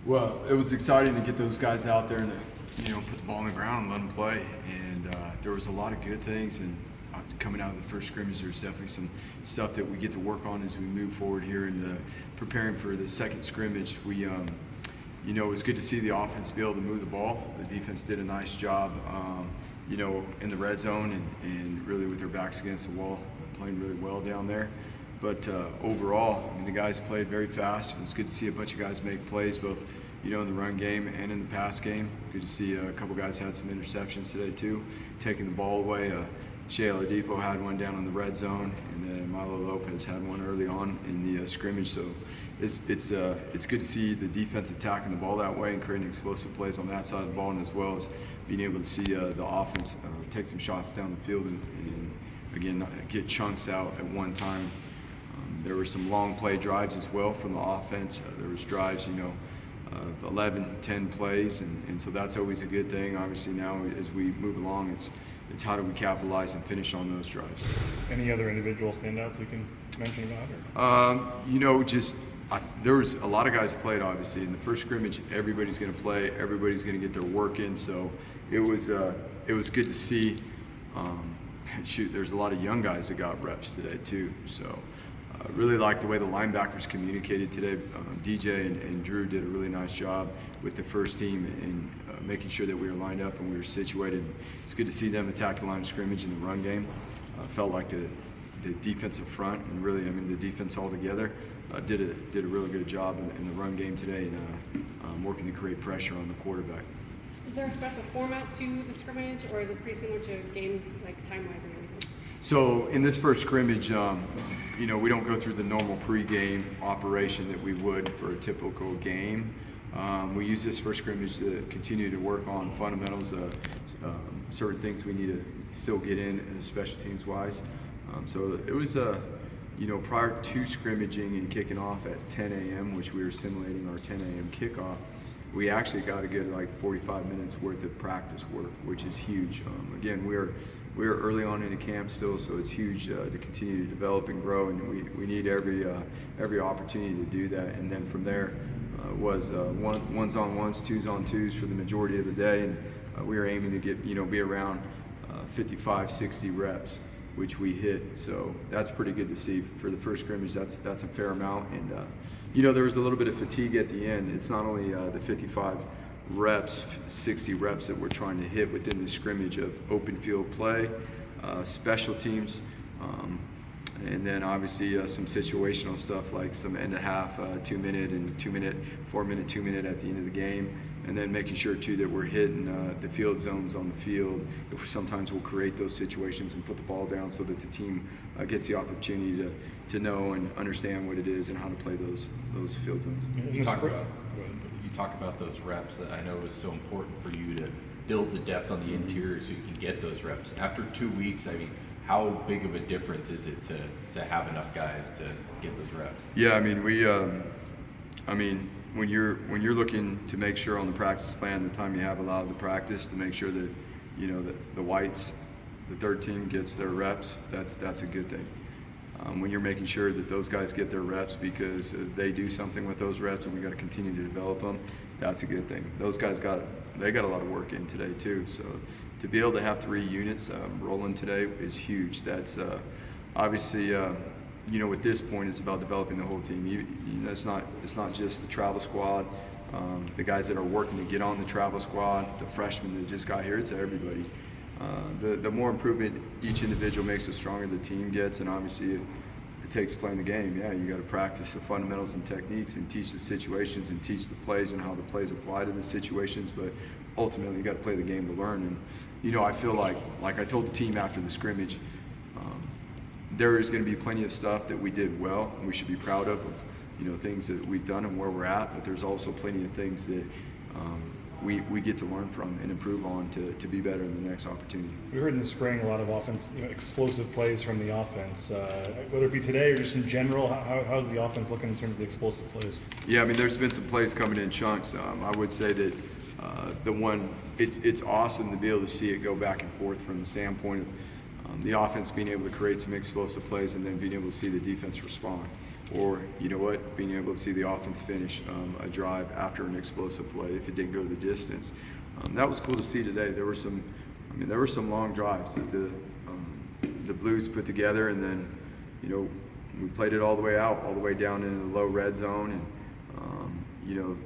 Well, it was exciting to get those guys out there and to, put the ball on the ground and let them play. And there was a lot of good things. And coming out of the first scrimmage, there's definitely some stuff that we get to work on as we move forward here and preparing for the second scrimmage. It was good to see the offense be able to move the ball. The defense did a nice job, in the red zone and really with their backs against the wall, playing really well down there. But overall, the guys played very fast. It was good to see a bunch of guys make plays, both in the run game and in the pass game. Good to see a couple guys had some interceptions today too, taking the ball away. Shea Oladipo had one down in the red zone, and then Milo Lopez had one early on in the scrimmage. So it's good to see the defense attacking the ball that way and creating explosive plays on that side of the ball, and as well as being able to see the offense take some shots down the field and again get chunks out at one time. There were some long play drives as well from the offense. There was drives, of 11, 10 plays, and so that's always a good thing. Obviously now as we move along, it's how do we capitalize and finish on those drives. Any other individual standouts we can mention about? There was a lot of guys played, obviously. In the first scrimmage, everybody's going to play, everybody's going to get their work in, so it was good to see. There's a lot of young guys that got reps today too, so really liked the way the linebackers communicated today. DJ and Drew did a really nice job with the first team in making sure that we were lined up and we were situated. It's good to see them attack the line of scrimmage in the run game. Felt like the defensive front and really, the defense altogether did a really good job in the run game today and working to create pressure on the quarterback. Is there a special format to the scrimmage, or is it pretty similar to a game, like time-wise and everything? So in this first scrimmage, we don't go through the normal pregame operation that we would for a typical game. We use this first scrimmage to continue to work on fundamentals, certain things we need to still get in special teams wise. So it was, prior to scrimmaging and kicking off at 10 a.m., which we were simulating our 10 a.m. kickoff, we actually got a good 45 minutes worth of practice work, which is huge. Again, we're early on in the camp still, so it's huge to continue to develop and grow, and we need every opportunity to do that. And then from there was ones on ones, twos on twos for the majority of the day, and we were aiming to get be around 55, 60 reps, which we hit. So that's pretty good to see for the first scrimmage. That's a fair amount, and there was a little bit of fatigue at the end. It's not only the 55 reps, 60 reps that we're trying to hit within the scrimmage of open field play, special teams, and then obviously some situational stuff like some end of half, 2 minute and 2 minute, 4 minute, 2 minute at the end of the game, and then making sure too that we're hitting the field zones on the field. Sometimes we'll create those situations and put the ball down so that the team gets the opportunity to know and understand what it is and how to play those field zones. You talk about those reps. I know it was so important for you to build the depth on the interior so you can get those reps. After 2 weeks, how big of a difference is it to have enough guys to get those reps? Yeah, when you're looking to make sure on the practice plan, the time you have allowed to practice, to make sure that that the whites, the third team gets their reps, that's a good thing. When you're making sure that those guys get their reps because they do something with those reps and we got to continue to develop them, that's a good thing. Those guys got a lot of work in today too. So to be able to have 3 units rolling today is huge. That's obviously, at this point it's about developing the whole team. It's not just the travel squad, the guys that are working to get on the travel squad, the freshmen that just got here. It's everybody. The more improvement each individual makes, the stronger the team gets, and obviously it takes playing the game. Yeah, you got to practice the fundamentals and techniques and teach the situations and teach the plays and how the plays apply to the situations, but ultimately you got to play the game to learn. And I feel like I told the team after the scrimmage, there is going to be plenty of stuff that we did well and we should be proud of things that we've done and where we're at, but there's also plenty of things that we get to learn from and improve on to be better in the next opportunity. We heard in the spring a lot of offense, explosive plays from the offense. Whether it be today or just in general, how's the offense looking in terms of the explosive plays? Yeah, there's been some plays coming in chunks. I would say that it's awesome to be able to see it go back and forth from the standpoint of the offense being able to create some explosive plays and then being able to see the defense respond. or you know what, being able to see the offense finish a drive after an explosive play if it didn't go the distance. That was cool to see today. There were some long drives that the Blues put together, and then we played it all the way out, all the way down into the low red zone, and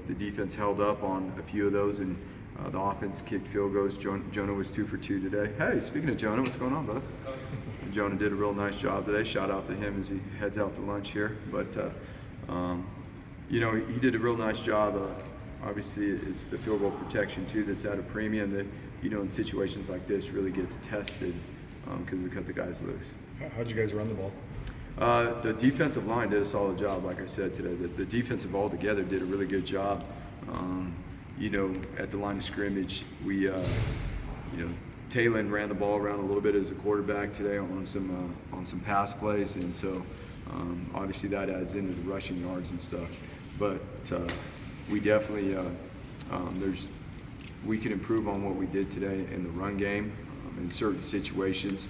the defense held up on a few of those, and the offense kicked field goals. Jonah was 2 for 2 today. Hey, speaking of Jonah, what's going on, brother? Jonah did a real nice job today. Shout out to him as he heads out to lunch here. But he did a real nice job. Obviously, it's the field goal protection too that's at a premium that in situations like this really gets tested because we cut the guys loose. How'd you guys run the ball? The defensive line did a solid job, like I said today. The defensive all together did a really good job. At the line of scrimmage, we, Talon ran the ball around a little bit as a quarterback today on some pass plays, and so obviously that adds into the rushing yards and stuff. But we definitely we can improve on what we did today in the run game in certain situations.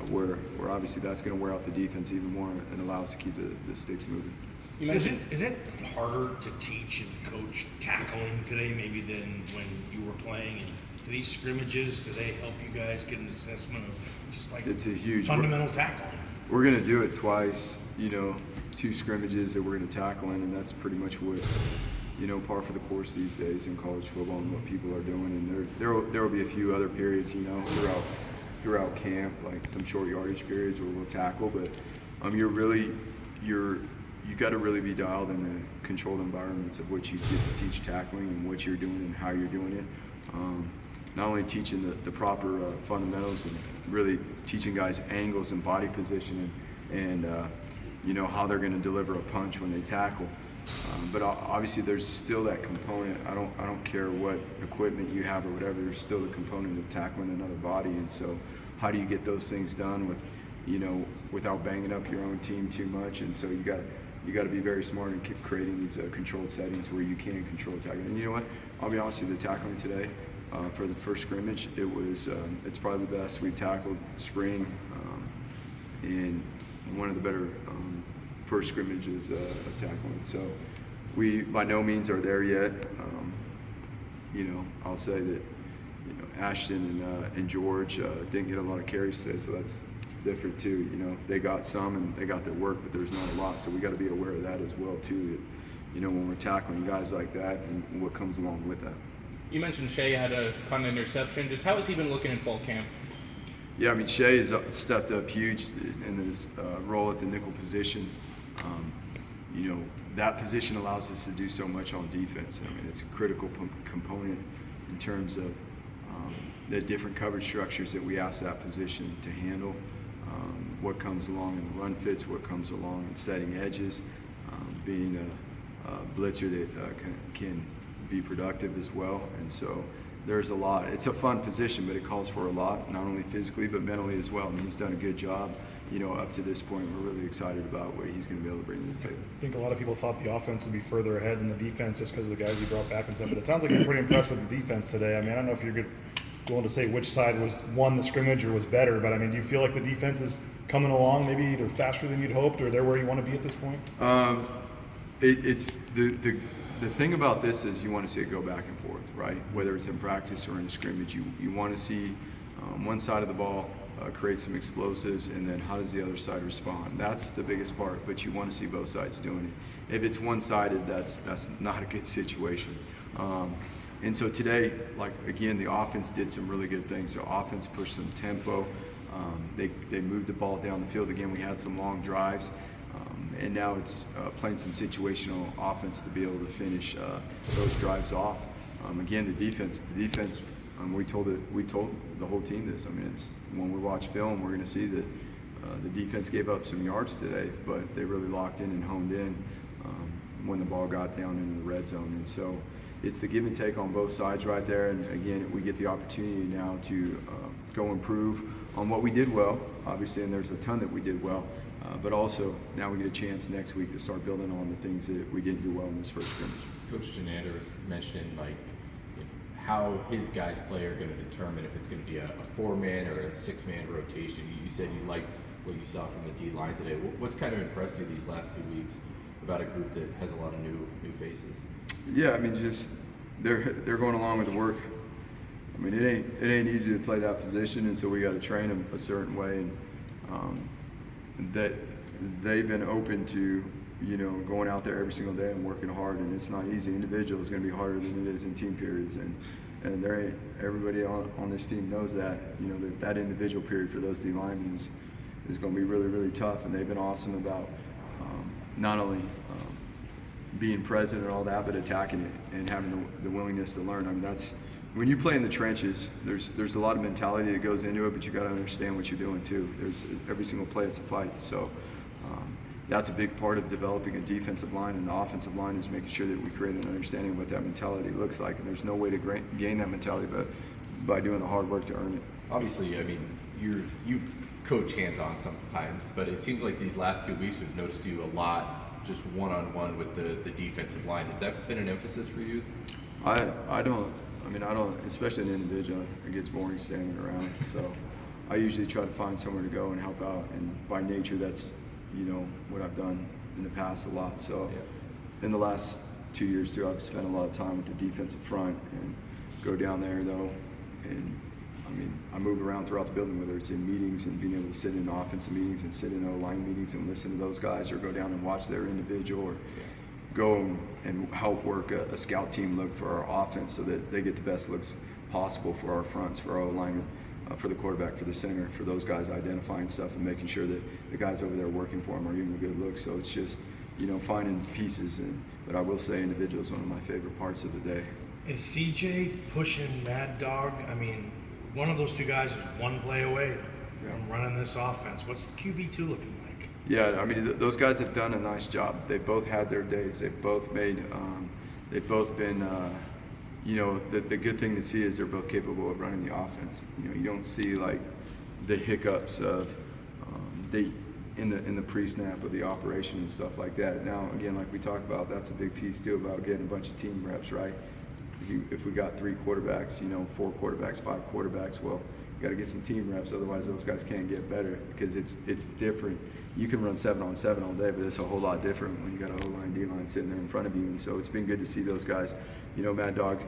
Where obviously that's going to wear out the defense even more and allow us to keep the sticks moving. Is it harder to teach and coach tackling today maybe than when you were playing? And do these scrimmages, do they help you guys get an assessment of just like it's a huge fundamental tackling? We're going to do it twice, 2 scrimmages that we're going to tackle in, and that's pretty much what par for the course these days in college football and what people are doing. And there will be a few other periods, throughout camp, like some short yardage periods where we'll tackle, but you got to really be dialed in the controlled environments of what you get to teach tackling and what you're doing and how you're doing it. Not only teaching the proper fundamentals and really teaching guys angles and body position and how they're going to deliver a punch when they tackle. But obviously there's still that component. I don't care what equipment you have or whatever, there's still the component of tackling another body. And so how do you get those things done without banging up your own team too much? And so you got to be very smart and keep creating these controlled settings where you can control tackling. And you know what? I'll be honest with you, the tackling today for the first scrimmage, it's probably the best we've tackled spring, and one of the better first scrimmages of tackling. So we by no means are there yet. I'll say that Ashton and George didn't get a lot of carries today, so that's different too. They got some and they got their work, but there's not a lot, so we got to be aware of that as well too. That, when we're tackling guys like that and what comes along with that. You mentioned Shea had a kind of interception. Just how has he been looking in fall camp? Yeah, Shea has stepped up huge in his role at the nickel position. That position allows us to do so much on defense. It's a critical component in terms of the different coverage structures that we ask that position to handle. What comes along in the run fits, what comes along in setting edges, being a blitzer that can be productive as well. And so there's a lot. It's a fun position, but it calls for a lot, not only physically but mentally as well. He's done a good job. Up to this point, we're really excited about what he's going to be able to bring to the table. I think a lot of people thought the offense would be further ahead than the defense just because of the guys you brought back and stuff, but it sounds like you're pretty impressed with the defense today. I don't know if you're willing to say which side won the scrimmage or was better, but do you feel like the defense is coming along maybe either faster than you'd hoped or they're where you want to be at this point? It's the thing about this is you want to see it go back and forth, right? Whether it's in practice or in a scrimmage, you want to see one side of the ball create some explosives, and then how does the other side respond? That's the biggest part, but you want to see both sides doing it. If it's one-sided, that's not a good situation. And so today, again, the offense did some really good things. The offense pushed some tempo. They moved the ball down the field. Again, we had some long drives, and now it's playing some situational offense to be able to finish those drives off. Again, the defense. We told the whole team this. It's when we watch film, we're going to see that the defense gave up some yards today, but they really locked in and honed in when the ball got down into the red zone. And so it's the give and take on both sides right there. And again, we get the opportunity now to go improve on what we did well, obviously, and there's a ton that we did well. But also now we get a chance next week to start building on the things that we didn't do well in this first scrimmage. Coach Janander was mentioning how his guys play are going to determine if it's going to be a 4-man or a 6-man rotation. You said you liked what you saw from the D line today. What's kind of impressed you these last 2 weeks about a group that has a lot of new faces? Yeah, I mean, just they're going along with the work. I mean, it ain't easy to play that position, and so we got to train them a certain way, and that they've been open to, you know, going out there every single day and working hard, and it's not easy. Individual is going to be harder than it is in team periods, and everybody on this team knows that, you know, that individual period for those D linemen is going to be really, really tough, and they've been awesome about not only being present and all that, but attacking it and having the willingness to learn. I mean, that's when you play in the trenches. There's a lot of mentality that goes into it, but you got to understand what you're doing too. There's every single play, it's a fight. So that's a big part of developing a defensive line, and the offensive line is making sure that we create an understanding of what that mentality looks like. And there's no way to gain that mentality but by doing the hard work to earn it. Obviously, I mean, you've coached hands-on sometimes, but it seems like these last 2 weeks we've noticed you a lot just one-on-one with the defensive line. Has that been an emphasis for you? I don't, especially an individual, it gets boring standing around. So I usually try to find somewhere to go and help out. And by nature, that's, you know, what I've done in the past a lot. So in the last 2 years too, I've spent a lot of time with the defensive front and go down there though. And I mean, I move around throughout the building, whether it's in meetings and being able to sit in offensive meetings and sit in O-line meetings and listen to those guys, or go down and watch their individual, or go and help work a scout team look for our offense so that they get the best looks possible for our fronts, for our O-linemen, for the quarterback, for the center, for those guys identifying stuff and making sure that the guys over there working for them are giving a good look. So it's just, you know, finding pieces. But I will say individual is one of my favorite parts of the day. Is CJ pushing Mad Dog? I mean, one of those two guys is one play away from running this offense. What's the QB2 looking like? Yeah, I mean, those guys have done a nice job. They both had their days. They've both made, they've both been, you know, the good thing to see is they're both capable of running the offense. You know, you don't see like the hiccups of in the pre-snap of the operation and stuff like that. Now, again, like we talked about, that's a big piece too about getting a bunch of team reps, right? If we got 3 quarterbacks, you know, 4 quarterbacks, 5 quarterbacks, well, you got to get some team reps. Otherwise, those guys can't get better, because it's different. You can run 7-on-7 all day, but it's a whole lot different when you got an O-line, D-line sitting there in front of you. And so it's been good to see those guys. You know, Mad Dog,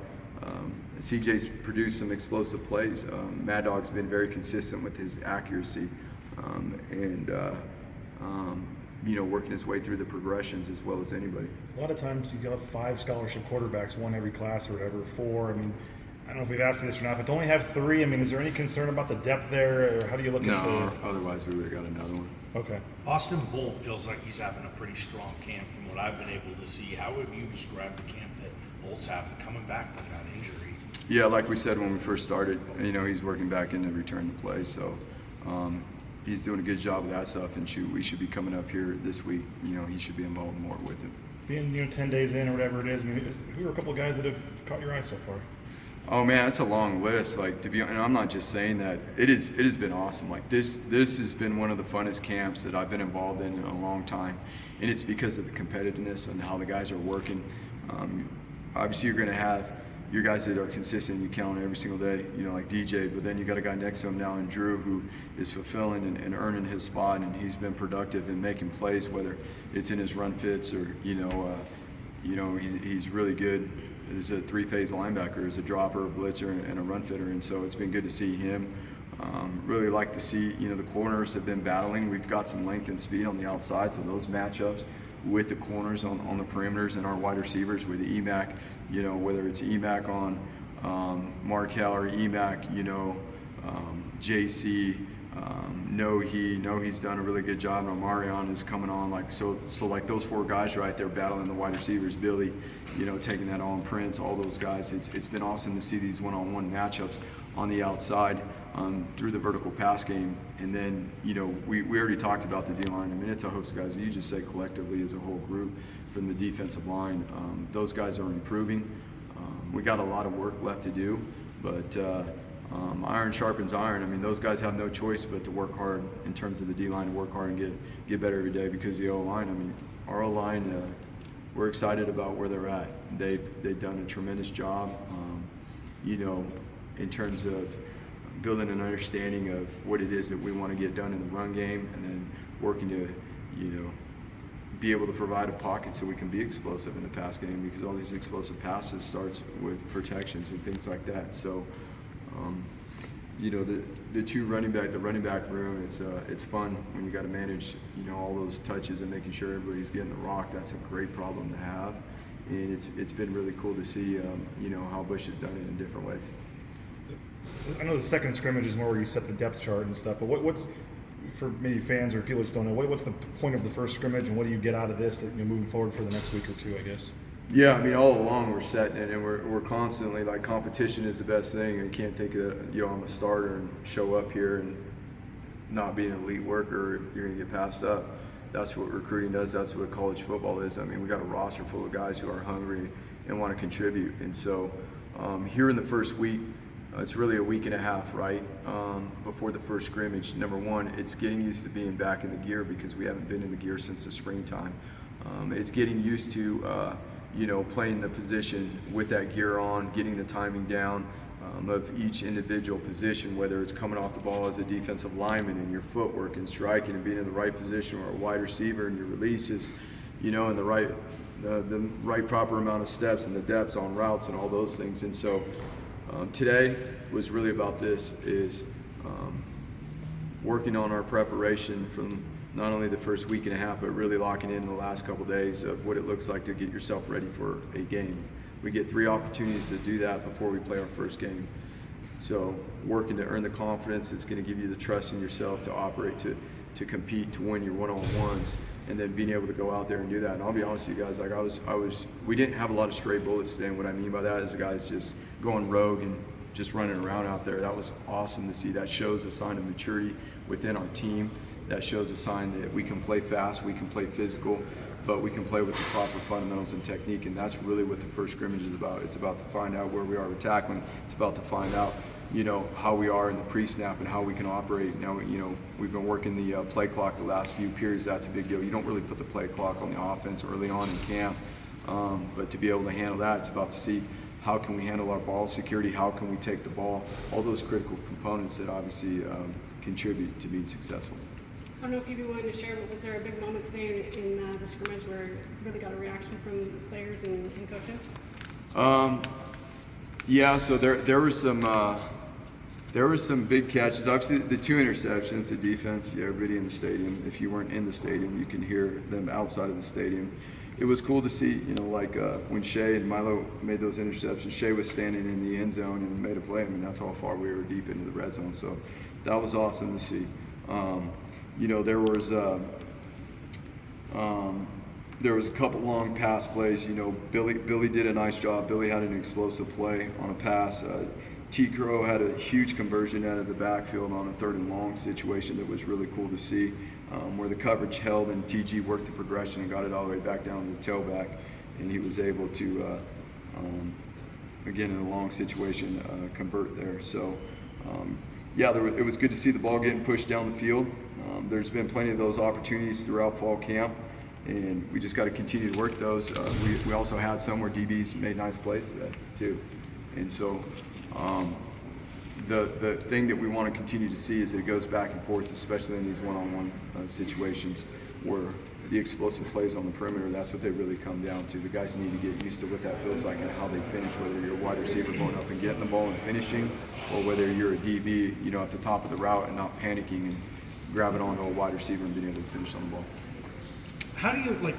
CJ's produced some explosive plays. Mad Dog's been very consistent with his accuracy, you know, working his way through the progressions as well as anybody. A lot of times you have 5 scholarship quarterbacks, 1 every class or whatever, 4. I mean, I don't know if we've asked you this or not, but to only have 3, I mean, is there any concern about the depth there, or how do you look at No, otherwise we would have got another one. Okay. Austin Bolt feels like he's having a pretty strong camp from what I've been able to see. How would you describe the camp that Bolt's having coming back from that injury? Yeah, like we said when we first started, you know, he's working back into return to play, so he's doing a good job with that stuff, and we should be coming up here this week. You know, he should be involved more with it. Being, you know, 10 days in or whatever it is, I mean, who are a couple of guys that have caught your eye so far? Oh man, it's a long list. Like, to be, and I'm not just saying that. It has been awesome. Like this has been one of the funnest camps that I've been involved in a long time, and it's because of the competitiveness and how the guys are working. Obviously, you're going to have your guys that are consistent. You count every single day, you know, like DJ. But then you got a guy next to him now in Drew who is fulfilling and earning his spot, and he's been productive in making plays, whether it's in his run fits or he's really good as a 3-phase linebacker, as a dropper, a blitzer, and a run fitter. And so it's been good to see him. Really like to see, you know, the corners have been battling. We've got some length and speed on the outside, so those matchups with the corners on the perimeters and our wide receivers with the EMAC, you know, whether it's EMAC on Markel or EMAC, you know, JC, Nohe's done a really good job, and Omarion is coming on, like so like those 4 guys right there battling the wide receivers, Billy, you know, taking that on, Prince, all those guys. It's been awesome to see these one-on-one matchups on the outside through the vertical pass game. And then, you know, we already talked about the D-line. I mean, it's a host of guys. You just say collectively as a whole group from the defensive line. Those guys are improving. We got a lot of work left to do, but iron sharpens iron. I mean, those guys have no choice but to work hard in terms of the D-line, to work hard and get better every day, because the O-line, I mean, our O-line, we're excited about where they're at. They've done a tremendous job. in terms of building an understanding of what it is that we want to get done in the run game, and then working to, be able to provide a pocket so we can be explosive in the pass game, because all these explosive passes starts with protections and things like that. So, the running back room, it's fun when you got to manage, all those touches and making sure everybody's getting the rock. That's a great problem to have, and it's been really cool to see, how Bush has done it in different ways. I know the second scrimmage is more where you set the depth chart and stuff, but what's for maybe fans or people who just don't know, what's the point of the first scrimmage, and what do you get out of this that moving forward for the next week or two, I guess? Yeah, all along we're setting it, and we're constantly, like, competition is the best thing. You can't think that I'm a starter and show up here and not be an elite worker, you're gonna get passed up. That's what recruiting does. That's what college football is. We got a roster full of guys who are hungry and want to contribute. And so here in the first week, it's really a week and a half, right, before the first scrimmage. Number one, it's getting used to being back in the gear, because we haven't been in the gear since the springtime. It's getting used to, playing the position with that gear on, getting the timing down of each individual position, whether it's coming off the ball as a defensive lineman and your footwork and striking and being in the right position, or a wide receiver and your releases, and the right proper amount of steps and the depths on routes and all those things. And so today was really about this, is working on our preparation from not only the first week and a half, but really locking in the last couple days of what it looks like to get yourself ready for a game. We get 3 opportunities to do that before we play our first game. So working to earn the confidence that's going to give you the trust in yourself to operate, to compete, to win your one-on-ones, and then being able to go out there and do that. And I'll be honest with you guys, like we didn't have a lot of stray bullets today, and what I mean by that is the guys just going rogue and just running around out there. That was awesome to see. That shows a sign of maturity within our team. That shows a sign that we can play fast, we can play physical, but we can play with the proper fundamentals and technique, and that's really what the first scrimmage is about. It's about to find out where we are with tackling. It's about to find out, how we are in the pre-snap and how we can operate. Now, we've been working the play clock the last few periods. That's a big deal. You don't really put the play clock on the offense early on in camp, but to be able to handle that, it's about to see how can we handle our ball security, how can we take the ball, all those critical components that obviously contribute to being successful. I don't know if you'd be willing to share, but was there a big moment today in the scrimmage where you really got a reaction from players and coaches? Yeah, so there were some big catches. Obviously, the 2 interceptions, the defense, everybody in the stadium. If you weren't in the stadium, you can hear them outside of the stadium. It was cool to see, when Shea and Milo made those interceptions, Shea was standing in the end zone and made a play. That's how far we were deep into the red zone. So that was awesome to see. There was a couple long pass plays. Billy did a nice job. Billy had an explosive play on a pass. T. Crow had a huge conversion out of the backfield on a 3rd and long situation that was really cool to see, where the coverage held and TG worked the progression and got it all the way back down to the tailback, and he was able to, again, in a long situation, convert there. So, it was good to see the ball getting pushed down the field. There's been plenty of those opportunities throughout fall camp, and we just got to continue to work those. We also had some where DBs made nice plays today too, and so the thing that we want to continue to see is that it goes back and forth, especially in these one-on-one situations where the explosive plays on the perimeter. That's what they really come down to. The guys need to get used to what that feels like and how they finish, whether you're a wide receiver going up and getting the ball and finishing, or whether you're a DB, at the top of the route and not panicking and grabbing onto a wide receiver and being able to finish on the ball. How do you,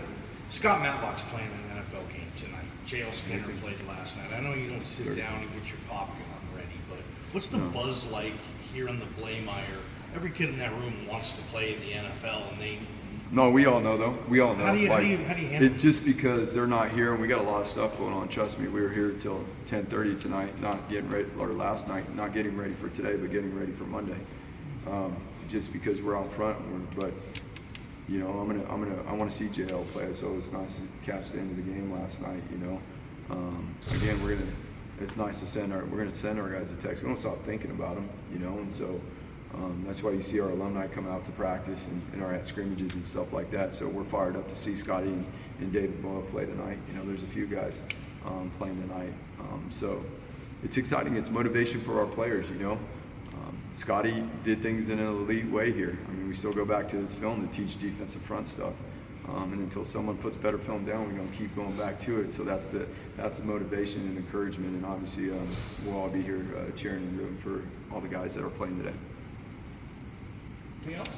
Scott Matlock's playing in an NFL game tonight. J.L. Skinner played last night. I know you don't sit down and get your popcorn ready, but what's the buzz like here in the Blaymire? Every kid in that room wants to play in the NFL, and No, we all know though. We all know. How do you handle it? Just because they're not here, and we got a lot of stuff going on. Trust me, we were here till 10:30 tonight, not getting ready, or last night, not getting ready for today, but getting ready for Monday. Just because we're out front, but I want to see JL play. So it was nice to catch the end of the game last night. Again, it's nice to we're gonna send our guys a text. We don't stop thinking about them, and so. That's why you see our alumni come out to practice and our at scrimmages and stuff like that. So we're fired up to see Scotty and David Moa play tonight. There's a few guys playing tonight. it's exciting. It's motivation for our players, you know. Scotty did things in an elite way here. I mean, we still go back to this film to teach defensive front stuff. And until someone puts better film down, we're going to keep going back to it. So that's the motivation and encouragement. And obviously, we'll all be here cheering and rooting for all the guys that are playing today. Anything else?